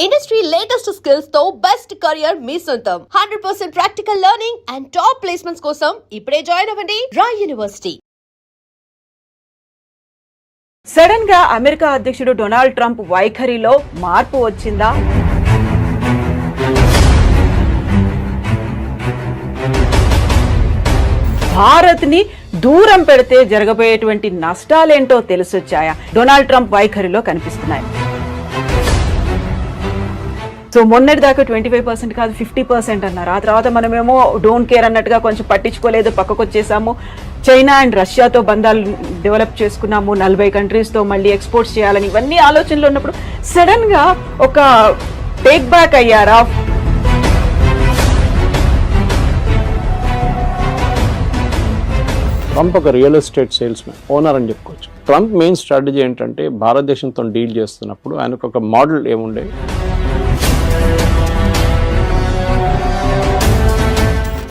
Industry latest skills తో best career మీ సొంతం 100% practical learning and top placements కోసం ఇప్పుడే జాయిన్ అవ్వండి రా యూనివర్సిటీ. సడన్ గా అమెరికా అధ్యక్షుడు డొనాల్డ్ ట్రంప్ వైఖరిలో మార్పు వచ్చిందా? భారత్ ని దూరం పెడితే జరగబోయేటువంటి నష్టాలేంటో తెలిసొచ్చాయా? డొనాల్డ్ ట్రంప్ వైఖరిలో కనిపిస్తున్నాయి. సో మొన్నటి దాకా 25% కాదు 50% అన్నారు. ఆ తర్వాత మనమేమో డోంట్ కేర్ అన్నట్టుగా కొంచెం పట్టించుకోలేదు, పక్కకు వచ్చేసాము. చైనా అండ్ రష్యాతో బంధాలు డెవలప్ చేసుకున్నాము, 40 కంట్రీస్తో మళ్ళీ ఎక్స్పోర్ట్స్ చేయాలని ఇవన్నీ ఆలోచనలు ఉన్నప్పుడు సడన్ గా ఒక టేక్ బ్యాక్ అయ్యారా? ట్రంప్ ఒక రియల్ ఎస్టేట్ సేల్స్మెన్, ఓనర్ అని చెప్పుకోవచ్చు. ట్రంప్ మెయిన్ స్ట్రాటజీ ఏంటంటే భారతదేశంతో డీల్ చేస్తున్నప్పుడు ఆయనకు ఒక మోడల్ ఏముండే,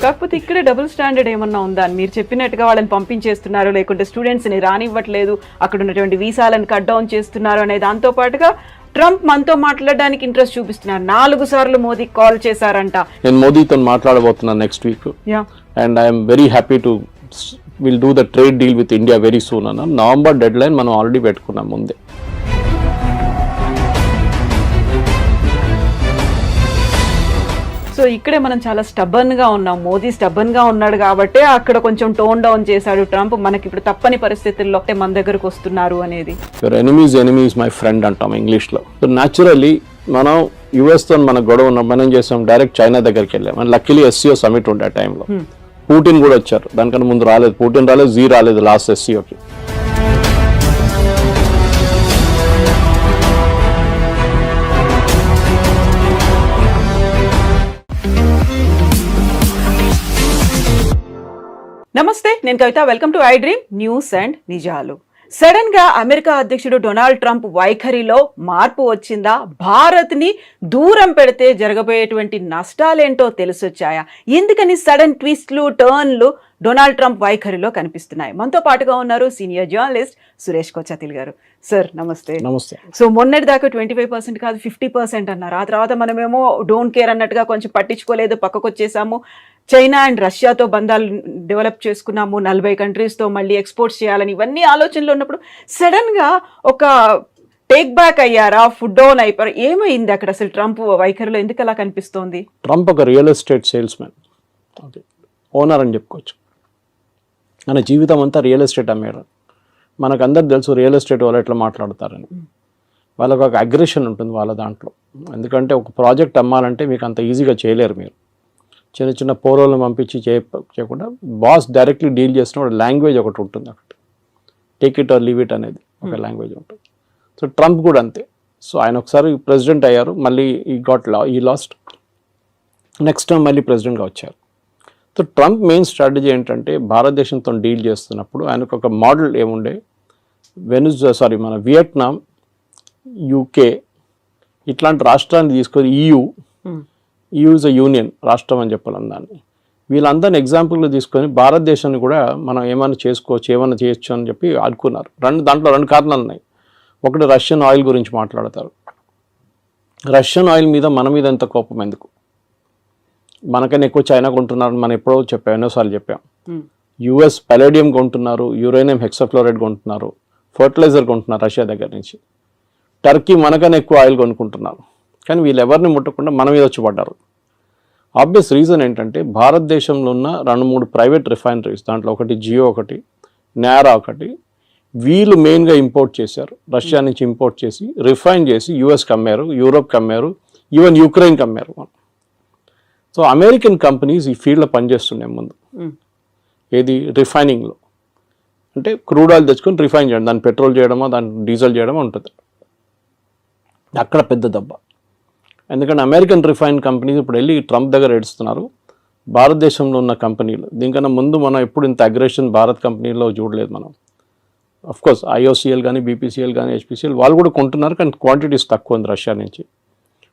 కాకపోతే ఇక్కడ డబుల్ స్టాండర్డ్ ఏమన్నా ఉందా అని మీరు చెప్పినట్టుగా వాళ్ళని పంపించేస్తున్నారు, లేకుంటే స్టూడెంట్స్ని రానివ్వట్లేదు, అక్కడ ఉన్నటువంటి వీసాలను కట్ డౌన్ చేస్తున్నారు అనే దాంతో పాటుగా ట్రంప్ మనతో మాట్లాడడానికి ఇంట్రెస్ట్ చూపిస్తున్నారు. 4 సార్లు మోదీ కాల్ చేశారంట. నేను మోదీతో మాట్లాడబోతున్నాను next week and I'm very happy to will do the trade deal with India very soon అన్న. నవంబర్ డెడ్ లైన్ మనం ఆల్రెడీ పెట్టుకున్నాం ముందే. సో ఇక్కడే మనం చాలా స్టబ్బన్ గా ఉన్నాం. మోదీ స్టబ్బన్ గా ఉన్నాడు కాబట్టి అక్కడ కొంచెం టోన్ డౌన్ చేశాడు ట్రంప్. మనకి ఇప్పుడు తప్పని పరిస్థితుల్లో మన దగ్గరకు వస్తున్నారు అనేది. యువర్ ఎనిమీస్ మై ఫ్రెండ్ అంటాం ఇంగ్లీష్ లో. సో న్యాచురల్లీ మనం యుఎస్ తో మన గొడవ ఉన్నాం, మనం చేసాం డైరెక్ట్ చైనా దగ్గరికి వెళ్ళాం. అండ్ లక్కీలీ ఎస్సీఓ సమిట్ ఉండే ఆ టైంలో పుటిన్ కూడా వచ్చారు. దానికన్నా ముందు రాలేదు, పుటిన్ రాలేదు, జీ రాలేదు లాస్ట్ ఎస్సీఓకి. నమస్తే, నేను Kavitha. Welcome to I dream news and నిజాలు. సడన్ గా అమెరికా అధ్యక్షుడు డొనాల్డ్ ట్రంప్ వైఖరిలో మార్పు వచ్చిందా? భారత్ ని దూరం పెడితే జరగబోయేటువంటి నష్టాలేంటో తెలిసొచ్చాయా? ఎందుకని సడన్ ట్విస్ట్లు, టర్న్లు డొనాల్డ్ ట్రంప్ వైఖరిలో కనిపిస్తున్నాయి? మనతో పాటుగా ఉన్నారు సీనియర్ జర్నలిస్ట్ సురేష్ కొచ్చతిల్ గారు. సార్ నమస్తే. నమస్తే. సో మొన్నటి దాకా 25% కాదు 50% అన్నారు. ఆ తర్వాత మనమేమో డోంట్ కేర్ అన్నట్టుగా కొంచెం పట్టించుకోలేదు, పక్కకు వచ్చేసాము. చైనా అండ్ రష్యాతో బంధాలు డెవలప్ చేసుకున్నాము, 40 కంట్రీస్తో మళ్ళీ ఎక్స్పోర్ట్స్ చేయాలని ఇవన్నీ ఆలోచనలు ఉన్నప్పుడు సడన్ గా ఒక టేక్ బ్యాక్ అయ్యారా? ఫుడ్ డౌన్ అయిపోయారు? ఏమైంది అక్కడ అసలు ట్రంప్ వైఖరిలో? ఎందుకు అలా కనిపిస్తోంది? ట్రంప్ ఒక రియల్ ఎస్టేట్ సేల్స్మెన్, ఓనర్ అని చెప్పుకోవచ్చు. మన జీవితం అంతా రియల్ ఎస్టేట్ అమ్మేరు. మనకు అందరు తెలుసు రియల్ ఎస్టేట్ వాళ్ళు ఎట్లా మాట్లాడతారని. వాళ్ళకు ఒక అగ్రెషన్ ఉంటుంది వాళ్ళ దాంట్లో. ఎందుకంటే ఒక ప్రాజెక్ట్ అమ్మాలంటే మీకు అంత ఈజీగా చేయలేరు. మీరు చిన్న చిన్న పోరోలను పంపించి చేయకుండా బాస్ డైరెక్ట్లీ డీల్ చేసిన లాంగ్వేజ్ ఒకటి ఉంటుంది. ఒకటి take it or leave it అనేది ఒక లాంగ్వేజ్ ఉంటుంది. సో ట్రంప్ కూడా అంతే. సో ఆయన ఒకసారి ప్రెసిడెంట్ అయ్యారు, మళ్ళీ ఈ లాస్ట్ నెక్స్ట్ టైం మళ్ళీ ప్రెసిడెంట్గా వచ్చారు. సో ట్రంప్ మెయిన్ స్ట్రాటజీ ఏంటంటే భారతదేశంతో డీల్ చేస్తున్నప్పుడు ఆయనకు ఒక మోడల్ ఏముండే, మన వియట్నాం, యూకే ఇట్లాంటి రాష్ట్రాన్ని తీసుకొని EU ఇస్ అ యూనియన్ రాష్ట్రం అని చెప్పాలి దాన్ని. వీళ్ళందరినీ ఎగ్జాంపుల్గా తీసుకొని భారతదేశాన్ని కూడా మనం ఏమైనా చేసుకోవచ్చు, ఏమైనా చేయొచ్చు అని చెప్పి అనుకున్నారు. దాంట్లో 2 కారణాలు ఉన్నాయి. ఒకటి రష్యన్ ఆయిల్ గురించి మాట్లాడతారు. రష్యన్ ఆయిల్ మీద మన మీద ఎంత కోపం ఎందుకు? మనకైనా ఎక్కువ చైనా కొంటున్నారు, మనం ఎప్పుడో ఎన్నోసార్లు చెప్పాం. US పలేడియం కొంటున్నారు, యురేనియం హెక్సాఫ్లోరైడ్ కొంటున్నారు, ఫర్టిలైజర్ కొంటున్నారు రష్యా దగ్గర నుంచి. టర్కీ మనకైనా ఎక్కువ ఆయిల్ కొనుక్కుంటున్నారు. కానీ వీళ్ళు ఎవరిని ముట్టకుండా మన మీద వచ్చి పడ్డారు. ఆబ్వియస్ రీజన్ ఏంటంటే భారతదేశంలో ఉన్న 2-3 ప్రైవేట్ రిఫైనరీస్, దాంట్లో ఒకటి జియో, ఒకటి నారా, ఒకటి వీళ్ళు మెయిన్గా ఇంపోర్ట్ చేశారు. రష్యా నుంచి ఇంపోర్ట్ చేసి రిఫైన్ చేసి యూఎస్కి అమ్మారు, యూరోప్కి అమ్మారు, ఈవెన్ యుక్రెయిన్కి అమ్మారు. సో అమెరికన్ కంపెనీస్ ఈ ఫీల్డ్లో పనిచేస్తున్నాయి ముందు. ఏది రిఫైనింగ్లో అంటే క్రూడ్ ఆయిల్ తెచ్చుకొని రిఫైన్ చేయడం, దాన్ని పెట్రోల్ చేయడమో దాన్ని డీజిల్ చేయడమో ఉంటుంది. అక్కడ పెద్ద దెబ్బ. ఎందుకంటే అమెరికన్ రిఫైన్ కంపెనీస్ ఇప్పుడు వెళ్ళి ట్రంప్ దగ్గర ఏడుస్తున్నారు. భారతదేశంలో ఉన్న కంపెనీలు దీనికన్నా ముందు మనం ఎప్పుడు ఇంత అగ్రెషన్ భారత్ కంపెనీలో చూడలేదు మనం. అఫ్కోర్స్ IOCL కానీ, BPCL కానీ, HPCL వాళ్ళు కూడా కొంటున్నారు, కానీ క్వాంటిటీస్ తక్కువ ఉంది రష్యా నుంచి.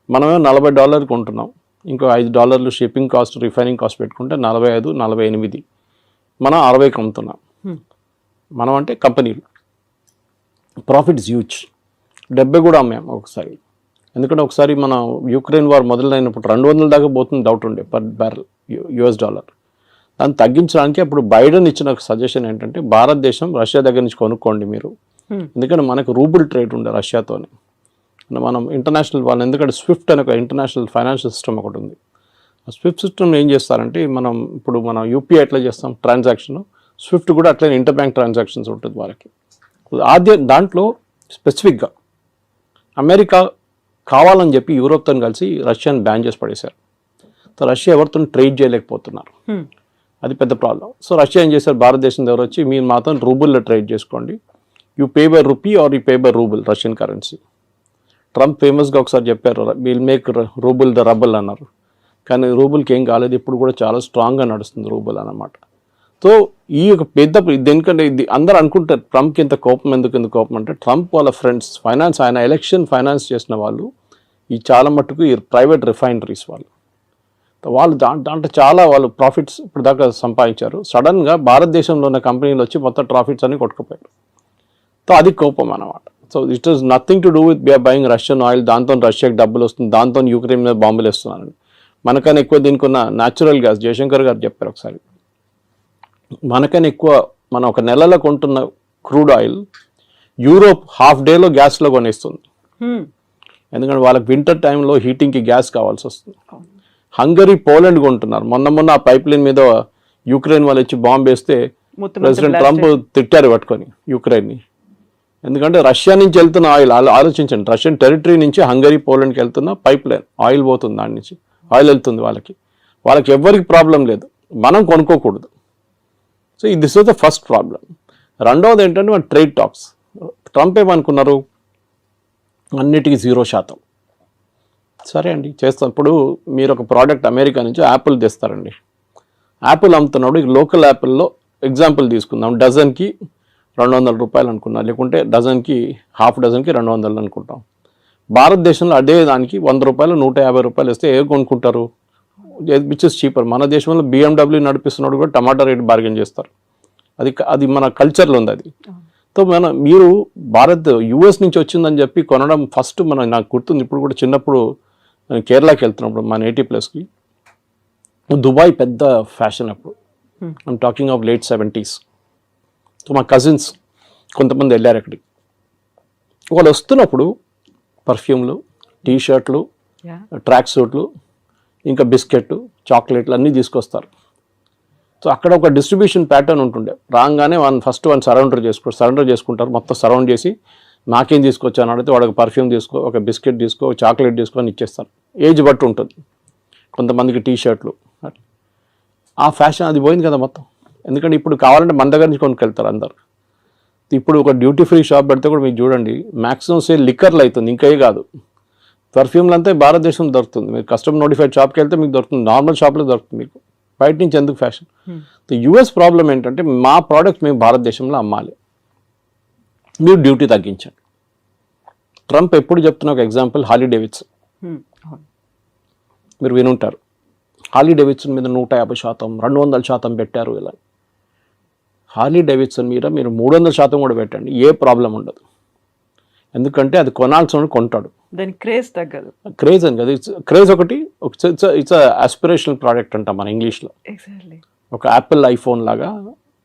మనమే $40 కొంటున్నాం, ఇంకో $5 షిప్పింగ్ కాస్ట్, రిఫైనింగ్ కాస్ట్ పెట్టుకుంటే 45, 48 మనం 60కి అమ్ముతున్నాం. మనం అంటే కంపెనీలు ప్రాఫిట్స్ హ్యూజ్. 70 కూడా అమ్మాం ఒకసారి. ఎందుకంటే ఒకసారి మన యుక్రెయిన్ వార్ మొదలైనప్పుడు 200 దాకా పోతుంది డౌట్ ఉండే పర్ బ్యారెల్ US డాలర్. దాన్ని తగ్గించడానికి అప్పుడు బైడెన్ ఇచ్చిన సజెషన్ ఏంటంటే భారతదేశం రష్యా దగ్గర నుంచి కొనుక్కోండి మీరు, ఎందుకంటే మనకు రూబుల్ ట్రేడ్ ఉండే రష్యాతోని. మనం ఇంటర్నేషనల్ వాళ్ళు ఎందుకంటే స్విఫ్ట్ అనే ఒక ఇంటర్నేషనల్ ఫైనాన్షియల్ సిస్టమ్ ఒకటి ఉంది. ఆ స్విఫ్ట్ సిస్టమ్ ఏం చేస్తారంటే మనం యూపీఐ ఎట్లా చేస్తాం ట్రాన్సాక్షన్, స్విఫ్ట్ కూడా అట్లనే ఇంటర్ బ్యాంక్ ట్రాన్సాక్షన్స్ ఉంటుంది వాళ్ళకి. దాంట్లో స్పెసిఫిక్గా అమెరికా కావాలని చెప్పి యూరోప్తో కలిసి రష్యాని బ్యాన్ చేసి పడేశారు. సో రష్యా ఎవరితో ట్రేడ్ చేయలేకపోతున్నారు, అది పెద్ద ప్రాబ్లం. సో రష్యా ఏం చేశారు, భారతదేశం దగ్గర వచ్చి మీరు మాత్రం రూబుల్లో ట్రేడ్ చేసుకోండి, you pay by rupee are you pay by rouble Russian currency. Trump ఫేమస్గా ఒకసారి చెప్పారు will make rouble the rubble అన్నారు, కానీ రూబుల్కి ఏం కాలేదు, ఇప్పుడు కూడా చాలా స్ట్రాంగ్గా నడుస్తుంది రూబుల్ అన్నమాట. సో ఈ యొక్క పెద్ద దేనికంటే ఇది అందరూ అనుకుంటారు ట్రంప్కి ఇంత కోపం ఎందుకు కోపం అంటే ట్రంప్ వాళ్ళ ఫ్రెండ్స్ ఆయన ఎలక్షన్ ఫైనాన్స్ చేసిన వాళ్ళు ఈ చాలా మట్టుకు ఈ ప్రైవేట్ రిఫైనరీస్ వాళ్ళు దాంట్లో చాలా వాళ్ళు ప్రాఫిట్స్ ఇప్పుడు దాకా సంపాదించారు. సడన్గా భారతదేశంలో ఉన్న కంపెనీలు వచ్చి మొత్తం ప్రాఫిట్స్ అన్ని కొట్టుకుపోయారు. సో అది కోపం అన్నమాట. So it is nothing to do with we are buying Russian oil, దాంతో రష్యాకి డబ్బులు వస్తుంది, దాంతో యుక్రెయిన్ మీద బాంబులు వేస్తున్నారని. మనకన్నా ఎక్కువ దీనికి ఉన్న న్యాచురల్ గ్యాస్ జయశంకర్ గారు చెప్పారు ఒకసారి, మనకన్నా ఎక్కువ మనం ఒక నెలలో కొంటున్న క్రూడ్ ఆయిల్ యూరోప్ హాఫ్ డేలో గ్యాస్లో కొనేస్తుంది. ఎందుకంటే వాళ్ళకి వింటర్ టైంలో హీటింగ్కి గ్యాస్ కావాల్సి వస్తుంది. హంగరీ పోలాండ్ కొంటున్నారు. మొన్న ఆ పైప్ లైన్ మీద యుక్రెయిన్ వాళ్ళు వచ్చి బాంబు వేస్తే ప్రెసిడెంట్ ట్రంప్ తిట్టారు పట్టుకొని యుక్రెయిన్ని. ఎందుకంటే రష్యా నుంచి వెళ్తున్న ఆయిల్ ఆలోచించండి, రష్యన్ టెరిటరీ నుంచి హంగరీ పోలాండ్కి వెళ్తున్న పైప్ లైన్ ఆయిల్ పోతుంది, దాని నుంచి ఆయిల్ వెళ్తుంది వాళ్ళకి ఎవ్వరికి ప్రాబ్లం లేదు, మనం కొనుక్కోకూడదు. So this was the first problem. రెండవది ఏంటంటే మన ట్రేడ్ టాక్స్. ట్రంప్ ఏమనుకున్నారు, అన్నిటికీ 0%. సరే అండి చేస్తాం. ఇప్పుడు మీరు ఒక ప్రోడక్ట్ అమెరికా నుంచి యాపిల్ తెస్తారండి, యాపిల్ అమ్ముతున్నాడు, లోకల్ యాపిల్లో ఎగ్జాంపుల్ తీసుకుందాం, డజన్కి 200 రూపాయలు అనుకున్నాం, లేకుంటే డజన్కి హాఫ్ డజన్కి 200 అనుకుంటాం. భారతదేశంలో అదే దానికి 100 రూపాయలు 150 రూపాయలు ఇస్తే ఏ కొనుక్కుంటారు, విచ్ ఇస్ చీపర్. మన దేశంలో BMW నడిపిస్తున్నాడు కూడా టమాటా రేట్ బార్గెన్ చేస్తారు, అది మన కల్చర్లో ఉంది అది. సో మీరు US నుంచి వచ్చిందని చెప్పి కొనడం ఫస్ట్ నాకు గుర్తుంది, ఇప్పుడు కూడా చిన్నప్పుడు నేను కేరళకి వెళ్తున్నప్పుడు మా నేటివ్ ప్లేస్కి దుబాయ్ పెద్ద ఫ్యాషన్ అప్పుడు, I'm talking of late 70s. So మా కజిన్స్ కొంతమంది వెళ్ళారు అక్కడికి. వాళ్ళు వస్తున్నప్పుడు పర్ఫ్యూమ్లు, టీషర్ట్లు, ట్రాక్ సూట్లు, ఇంకా బిస్కెట్, చాక్లెట్లు అన్నీ తీసుకొస్తారు. సో అక్కడ ఒక డిస్ట్రిబ్యూషన్ ప్యాటర్న్ ఉంటుండే, రాగానే ఫస్ట్ సరౌండర్ చేసుకుంటారు, మొత్తం సరౌండ్ చేసి నాకేం తీసుకొచ్చాను అడిగితే వాడు ఒక పర్ఫ్యూమ్ తీసుకో, ఒక బిస్కెట్ తీసుకో, ఒక చాక్లెట్ తీసుకో అని ఇచ్చేస్తారు. ఏజ్ బట్టి ఉంటుంది, కొంతమందికి టీషర్ట్లు. ఆ ఫ్యాషన్ అది పోయింది కదా మొత్తం. ఎందుకంటే ఇప్పుడు కావాలంటే మన దగ్గర నుంచి కొనుక్కెళ్తారు అందరు. ఇప్పుడు ఒక డ్యూటీ ఫ్రీ షాప్ పెడితే కూడా మీకు చూడండి మ్యాక్సిమం సేల్ లిక్కర్లు అవుతుంది, ఇంకే కాదు. పర్ఫ్యూమ్లు అంతా భారతదేశం దొరుకుతుంది, మీరు కస్టమ్ నోటిఫైడ్ షాప్కి వెళ్తే మీకు దొరుకుతుంది, నార్మల్ షాప్లో దొరుకుతుంది మీకు, బయట నుంచి ఎందుకు ఫ్యాషన్. US ప్రాబ్లం ఏంటంటే మా ప్రోడక్ట్ మేము భారతదేశంలో అమ్మాలి, మీరు డ్యూటీ తగ్గించండి. ట్రంప్ ఎప్పుడు చెప్తున్న ఒక ఎగ్జాంపుల్ హార్లీ డేవిడ్సన్, మీరు వినుంటారు. హార్లీ డేవిడ్సన్ మీద 150%, 200% పెట్టారు. ఇలా హార్లీ డేవిడ్సన్ మీద మీరు 300% కూడా పెట్టండి, ఏ ప్రాబ్లం ఉండదు. ఎందుకంటే అది కొనాల్సిన కొంటాడు, దాని క్రేజ్ తగ్గదు. క్రేజ్ అని కదా, క్రేజ్ ఒకటి, ఇట్స్ ఆస్పిరేషనల్ ప్రోడక్ట్ అంటాం మన ఇంగ్లీష్లో. ఒక యాపిల్ ఐఫోన్ లాగా,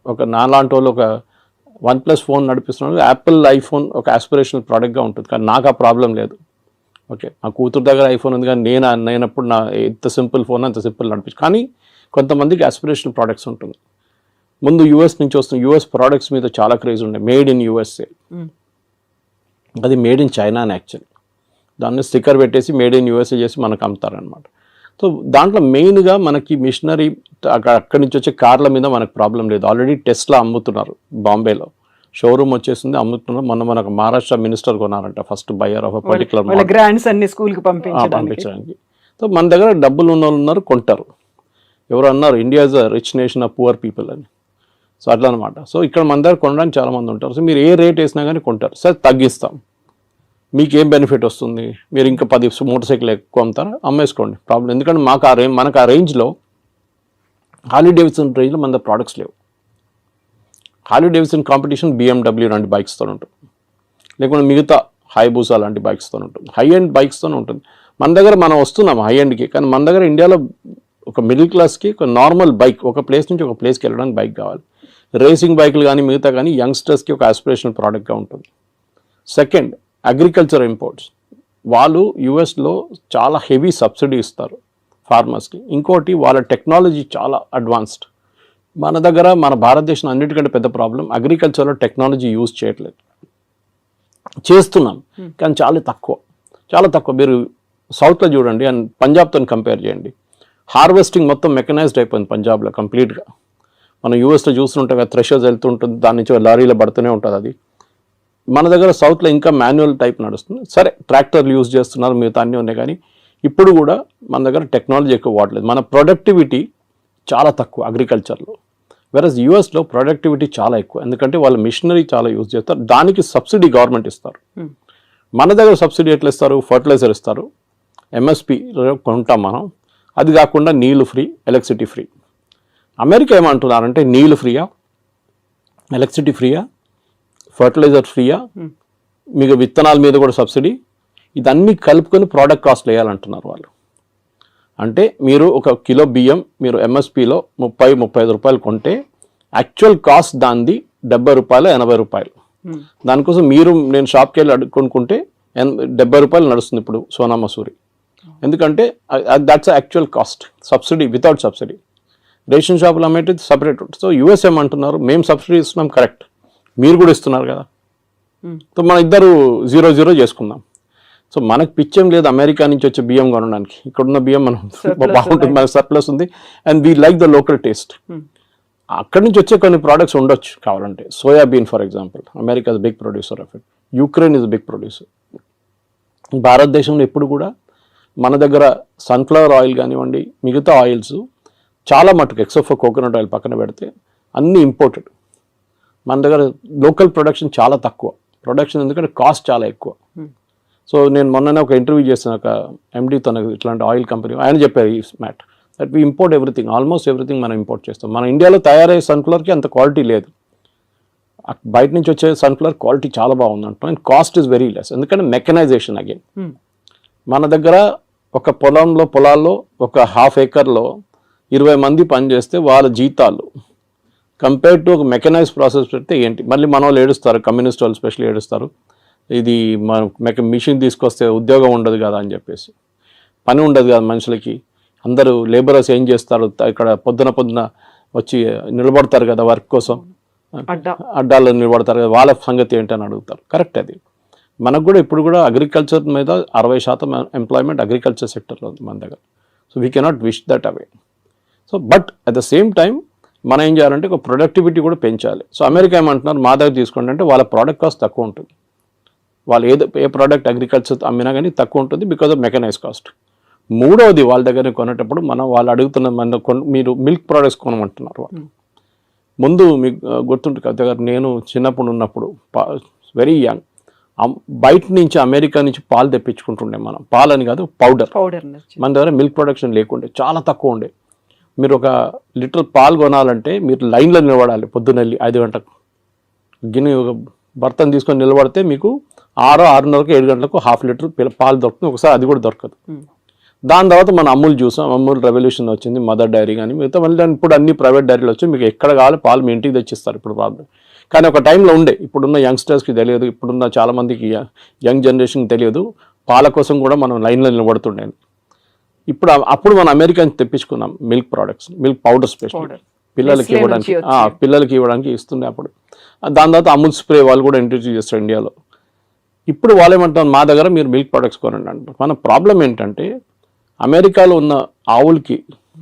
ఒక నాలాంటి వాళ్ళు ఒక OnePlus ఫోన్ నడిపిస్తున్నాడు, యాపిల్ ఐఫోన్ ఒక ఆస్పిరేషనల్ ప్రోడక్ట్గా ఉంటుంది. కానీ నాకు ఆ ప్రాబ్లం లేదు. ఓకే, నా కూతురు దగ్గర ఐఫోన్ ఉంది, కానీ నేనప్పుడు నా ఎంత సింపుల్ ఫోన్ అంత సింపుల్ నడిపించు. కానీ కొంతమందికి ఆస్పిరేషనల్ ప్రోడక్ట్స్ ఉంటుంది. ముందు US నుంచి వస్తున్న US ప్రోడక్ట్స్ మీద చాలా క్రేజ్ ఉండే, మేడ్ ఇన్ USA. అది మేడ్ ఇన్ చైనా అని యాక్చువల్లీ దాన్ని స్టిక్కర్ పెట్టేసి మేడ్ ఇన్ USA చేసి మనకు అమ్ముతారనమాట. సో దాంట్లో మెయిన్గా మనకి మిషనరీ అక్కడి నుంచి వచ్చే కార్ల మీద మనకు ప్రాబ్లం లేదు. ఆల్రెడీ టెస్లా అమ్ముతున్నారు, బాంబేలో షోరూమ్ వచ్చేసింది, అమ్ముతున్నారు. మనకు మహారాష్ట్ర మినిస్టర్ కొన్నారంట first buyer of particular brands అన్ని స్కూల్కి పంపించడానికి. సో మన దగ్గర డబ్బులు ఉన్న వాళ్ళు ఉన్నారు, కొంటారు. ఎవరు అన్నారు India is a rich nation of poor people అని. సో అట్లా అనమాట. సో ఇక్కడ మన దగ్గర కొనడానికి చాలామంది ఉంటారు. సో మీరు ఏ రేట్ వేసినా కానీ కొంటారు. సరే తగ్గిస్తాం, మీకు ఏం బెనిఫిట్ వస్తుంది, మీరు ఇంకా 10 మోటార్ సైకిల్ ఎక్కువ అమ్ముతారా, అమ్మేసుకోండి, ప్రాబ్లం. ఎందుకంటే మనకు ఆ రేంజ్లో హార్లీ డేవిడ్సన్ రేంజ్లో మన ప్రోడక్ట్స్ లేవు. హార్లీ డేవిడ్సన్ కాంపిటీషన్ BMW 2 బైక్స్తో ఉంటుంది, లేకుంటే మిగతా హైబూసా లాంటి బైక్స్తో ఉంటుంది, హై ఎండ్ బైక్స్తో ఉంటుంది. మన దగ్గర మనం వస్తున్నాం హై ఎండ్కి, కానీ మన దగ్గర ఇండియాలో ఒక మిడిల్ క్లాస్కి ఒక నార్మల్ బైక్ ఒక ప్లేస్ నుంచి ఒక ప్లేస్కి వెళ్ళడానికి బైక్ కావాలి. రేసింగ్ బైకులు కానీ మిగతా కానీ యంగ్స్టర్స్కి ఒక ఆస్పిరేషనల్ ప్రోడక్ట్గా ఉంటుంది. Second, agriculture imports. వాళ్ళు యుఎస్లో చాలా హెవీ సబ్సిడీ ఇస్తారు ఫార్మర్స్కి. ఇంకోటి వాళ్ళ టెక్నాలజీ చాలా అడ్వాన్స్డ్. మన దగ్గర మన భారతదేశం అన్నిటికంటే పెద్ద ప్రాబ్లం అగ్రికల్చర్లో టెక్నాలజీ యూజ్ చేయట్లేదు. చేస్తున్నాం కానీ చాలా తక్కువ. మీరు సౌత్లో చూడండి అండ్ పంజాబ్తో కంపేర్ చేయండి. హార్వెస్టింగ్ మొత్తం మెకనైజ్డ్ అయిపోయింది పంజాబ్లో కంప్లీట్గా. మనం యూఎస్లో చూస్తుంటే థ్రెషర్స్ వెళ్తుంటుంది, దాని నుంచి లారీలో పడుతూనే ఉంటుంది. అది మన దగ్గర సౌత్లో ఇంకా మాన్యువల్ టైప్ నడుస్తుంది. సరే ట్రాక్టర్లు యూజ్ చేస్తున్నారు, మిగతా అన్నీ ఉన్నాయి, కానీ ఇప్పుడు కూడా మన దగ్గర టెక్నాలజీ ఎక్కువ వాడలేదు. మన ప్రొడక్టివిటీ చాలా తక్కువ అగ్రికల్చర్లో. వెరస్ యూఎస్లో ప్రొడక్టివిటీ చాలా ఎక్కువ, ఎందుకంటే వాళ్ళ మిషనరీ చాలా యూజ్ చేస్తారు. దానికి సబ్సిడీ గవర్నమెంట్ ఇస్తారు. మన దగ్గర సబ్సిడీ ఎట్లా ఇస్తారు? ఫర్టిలైజర్ ఇస్తారు, ఎంఎస్పి కొంటాం మనం. అది కాకుండా నీళ్ళు ఫ్రీ, ఎలక్ట్రిసిటీ ఫ్రీ. అమెరికా ఏమంటున్నారంటే నీళ్ళు ఫ్రీయా, ఎలక్ట్రిసిటీ ఫ్రీయా, ఫర్టిలైజర్ ఫ్రీయా, మీకు విత్తనాల మీద కూడా సబ్సిడీ, ఇదన్నీ కలుపుకొని ప్రోడక్ట్ కాస్ట్ వేయాలంటున్నారు వాళ్ళు. అంటే మీరు ఒక కిలో బియ్యం మీరు ఎంఎస్పిలో 30-35 రూపాయలు కొంటే యాక్చువల్ కాస్ట్ దానిది 70 రూపాయలు 80 రూపాయలు. దానికోసం నేను షాప్కి వెళ్ళి కొనుక్కుంటే 70 రూపాయలు నడుస్తుంది ఇప్పుడు సోనా మసూరి. ఎందుకంటే that's actual cost, subsidy without subsidy. Ration షాపులు అమ్మేది సపరేట్. సో యూఎస్ ఏమంటున్నారు, మేము సబ్సిడీ ఇస్తున్నాం, కరెక్ట్, మీరు కూడా ఇస్తున్నారు కదా, సో మన ఇద్దరు 0-0 చేసుకుందాం. సో మనకు పిచ్చేం లేదు అమెరికా నుంచి వచ్చే బియ్యం కొనడానికి. ఇక్కడున్న బియ్యం మనం బాగుంటుంది, మనకు సర్ప్లస్ ఉంది, and we like the local taste. అక్కడి నుంచి వచ్చే కొన్ని ప్రోడక్ట్స్ ఉండొచ్చు కావాలంటే. Soybean for example, America is big producer of it, Ukraine is big producer. భారతదేశంలో ఎప్పుడు కూడా మన దగ్గర సన్ఫ్లవర్ ఆయిల్ కానివ్వండి, మిగతా ఆయిల్స్ చాలా మటుకు ఎక్సెప్ట్ ఫర్ కోకోనట్ ఆయిల్ పక్కన పెడితే అన్నీ ఇంపోర్టెడ్. మన దగ్గర లోకల్ ప్రొడక్షన్ చాలా తక్కువ. ప్రొడక్షన్ ఎందుకంటే కాస్ట్ చాలా ఎక్కువ. సో నేను మొన్ననే ఒక ఇంటర్వ్యూ చేసిన ఒక ఎండీతో, ఇట్లాంటి ఆయిల్ కంపెనీ, ఆయన చెప్పారు ఈ matter that we import everything, almost everything మనం ఇంపోర్ట్ చేస్తాం. మన ఇండియాలో తయారయ్యే సన్ఫ్లవర్కి అంత క్వాలిటీ లేదు. బయట నుంచి వచ్చే సన్ఫ్లవర్ క్వాలిటీ చాలా బాగుంది అంటాం, and cost is very less, ఎందుకంటే మెకనైజేషన్ అగైన్. మన దగ్గర ఒక పొలాల్లో ఒక హాఫ్ ఏకర్లో 20 మంది పనిచేస్తే వాళ్ళ జీతాలు కంపేర్డ్ టు ఒక మెకనైజ్ ప్రాసెస్ పెడితే ఏంటి. మళ్ళీ మన వాళ్ళు ఏడుస్తారు, కమ్యూనిస్ట్ వాళ్ళు స్పెషల్లీ ఏడుస్తారు, ఇది మిషన్ తీసుకొస్తే ఉద్యోగం ఉండదు కదా అని చెప్పేసి. పని ఉండదు కదా మనుషులకి, అందరూ లేబరర్స్ ఏం చేస్తారు, ఇక్కడ పొద్దున వచ్చి నిలబడతారు కదా వర్క్ కోసం, అడ్డాల్లో నిలబడతారు కదా, వాళ్ళ సంగతి ఏంటని అడుగుతారు. కరెక్ట్, అది మనకు కూడా ఇప్పుడు కూడా అగ్రికల్చర్ మీద 60% ఎంప్లాయ్మెంట్ అగ్రికల్చర్ సెక్టర్లో ఉంది మన దగ్గర. So we cannot wish that away. So but at the same time మనం ఏం చేయాలంటే ఒక ప్రొడక్టివిటీ కూడా పెంచాలి. సో అమెరికా ఏమంటున్నారు, మా దగ్గర తీసుకోండి అంటే వాళ్ళ ప్రోడక్ట్ కాస్ట్ తక్కువ ఉంటుంది. వాళ్ళు ఏ ప్రోడక్ట్ అగ్రికల్చర్ అమ్మినా కానీ తక్కువ ఉంటుంది బికాజ్ ఆఫ్ మెకనైజ్ కాస్ట్. మూడవది, వాళ్ళ దగ్గర కొనేటప్పుడు వాళ్ళు అడుగుతున్న మీరు మిల్క్ ప్రోడక్ట్స్ కొనమంటున్నారు వాళ్ళు. ముందు మీకు గుర్తుంటుంది కదా, నేను చిన్నప్పుడు ఉన్నప్పుడు వెరీ యంగ్, బయట నుంచి అమెరికా నుంచి పాలు తెప్పించుకుంటుండే మనం. పాలని కాదు, పౌడర్. మన దగ్గర మిల్క్ ప్రొడక్షన్ లేకుండే, చాలా తక్కువ ఉండే. మీరు ఒక లీటర్ పాలు కొనాలంటే మీరు లైన్లో నిలబడాలి, పొద్దున్నెళ్ళి 5 గంటలకు గిన్నె ఒక బర్తన్ తీసుకొని నిలబడితే మీకు 6:30కు 7 గంటలకు హాఫ్ లీటర్ పాలు దొరుకుతుంది. ఒకసారి అది కూడా దొరకదు. దాని తర్వాత మనం అమూల్ చూసాం, అమూల్ రెవల్యూషన్ వచ్చింది, మదర్ డైరీ కానీ మిగతా. మళ్ళీ ఇప్పుడు అన్ని ప్రైవేట్ డైరీలు వచ్చి మీకు ఎక్కడ కావాలి పాలు మీ ఇంటికి తెచ్చిస్తారు ఇప్పుడు ప్రాబ్లం. కానీ ఒక టైంలో ఉండే, ఇప్పుడున్న యంగ్స్టర్స్కి తెలియదు, ఇప్పుడున్న చాలామందికి యంగ్ జనరేషన్కి తెలియదు, పాల కోసం కూడా మనం లైన్లో నిలబడుతుండే. అప్పుడు మనం అమెరికా నుంచి తెప్పించుకున్నాం milk products, milk powder special పిల్లలకి ఇవ్వడానికి ఇస్తుండే అప్పుడు. దాని తర్వాత అమూల్ స్ప్రే వాళ్ళు కూడా ఇంట్రడ్యూస్ చేస్తారు ఇండియాలో. ఇప్పుడు వాళ్ళు ఏమంటారు, మా దగ్గర మీరు మిల్క్ ప్రొడక్ట్స్ కొనండి అంటారు. మన ప్రాబ్లం ఏంటంటే అమెరికాలో ఉన్న ఆవులకి